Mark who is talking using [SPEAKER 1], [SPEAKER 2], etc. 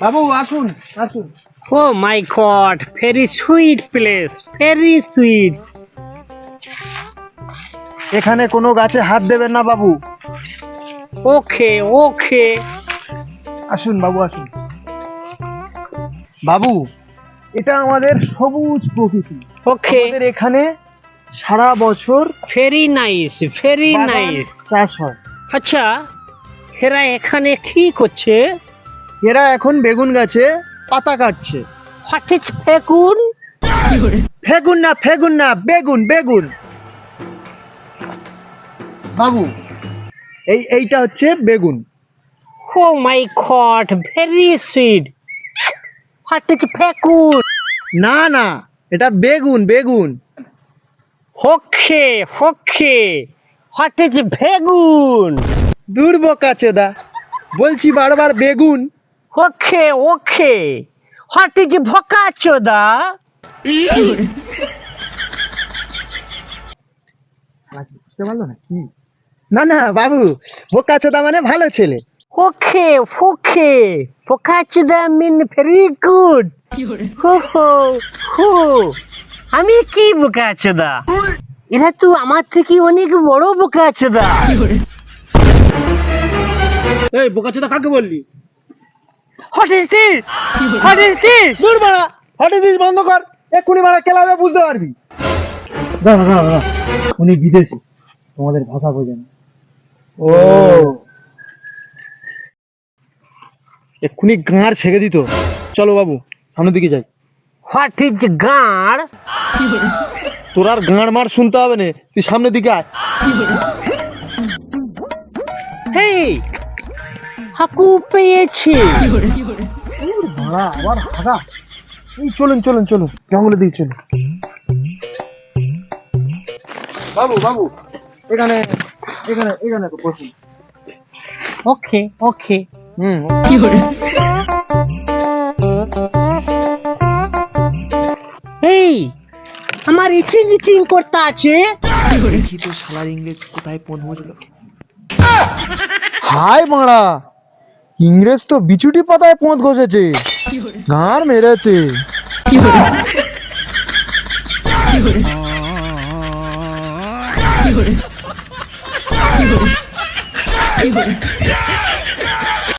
[SPEAKER 1] বাবু আসুন আসুন।
[SPEAKER 2] Oh my God, very sweet place, very sweet.
[SPEAKER 1] এখানে কোনো গাছে হাত দেবেন না বাবু।
[SPEAKER 2] Okay, okay.
[SPEAKER 1] আসুন বাবু আসুন। বাবু, এটা আমাদের সবুজ প্রকৃতি।
[SPEAKER 2] Okay,
[SPEAKER 1] আমাদের এখানে সারা বছর
[SPEAKER 2] very nice, very
[SPEAKER 1] বাদাম
[SPEAKER 2] nice.
[SPEAKER 1] চাষ হয়।
[SPEAKER 2] আচ্ছা, এরা এখানে কি করছে?
[SPEAKER 1] এরা এখন বেগুন গাছে পাতা কাটছে।
[SPEAKER 2] What is বেগুন?
[SPEAKER 1] ফেগুন না বেগুন বেগুন। বাবু, এইটা হচ্ছে বেগুন।
[SPEAKER 2] Oh my God, very sweet. What is বেগুন?
[SPEAKER 1] না না, এটা বেগুন বেগুন।
[SPEAKER 2] Okay, okay. What is বেগুন?
[SPEAKER 1] দূর বোকাচোদা, বলছি বারবার বেগুন।
[SPEAKER 2] Okay, okay. What is ভোকাচোদা?
[SPEAKER 1] বুঝতে পারলো না কি? না না বাবু, বোকাচোদা মানে ভালো ছেলে।
[SPEAKER 2] Okay, okay. ভোকাচোদা mean very good. হো হো হো। আমি কি বোকাচোদা? এরা তো আমার থেকে অনেক বড় বোকাচোদা। এই বোকাচোদা কাকে বললি? What is this? What is this?
[SPEAKER 1] দূর বাড়া, হটে দিস বন্ধ কর, এক্ষুনি বাড়া কেলাবে বুঝতে পারবি। দাঁড়া দাঁড়া দাঁড়া, উনি বিদেশি, তোমাদের ভাষা বোঝেন। ও, এক্ষুনি গাঁড় ছেড়ে দিত। চলো বাবু, সামনের দিকে যাই।
[SPEAKER 2] What is গাঁড়?
[SPEAKER 1] তোর আর গাঁড় মার শুনতে হবে না, তুই সামনের দিকে আয়।
[SPEAKER 2] Hey, হাকু পেয়েছি।
[SPEAKER 1] ভাড়া আবার হাগা। এই চলুন চলুন চলুন, জঙ্গলের দিকে চলুন। বাবু বাবু, এখানে এখানে এখানে বসুন।
[SPEAKER 2] Okay, okay. এই আমার ইচিং ইচিং করতে আছে।
[SPEAKER 3] দেখি তো শালার ইংরেজ কোথায় পৌঁছলো।
[SPEAKER 1] হাই মারা, ইংরেজ তো বিচুটি পাতায় পোঁত ঘষেছে, গাঁড় মেরেছে।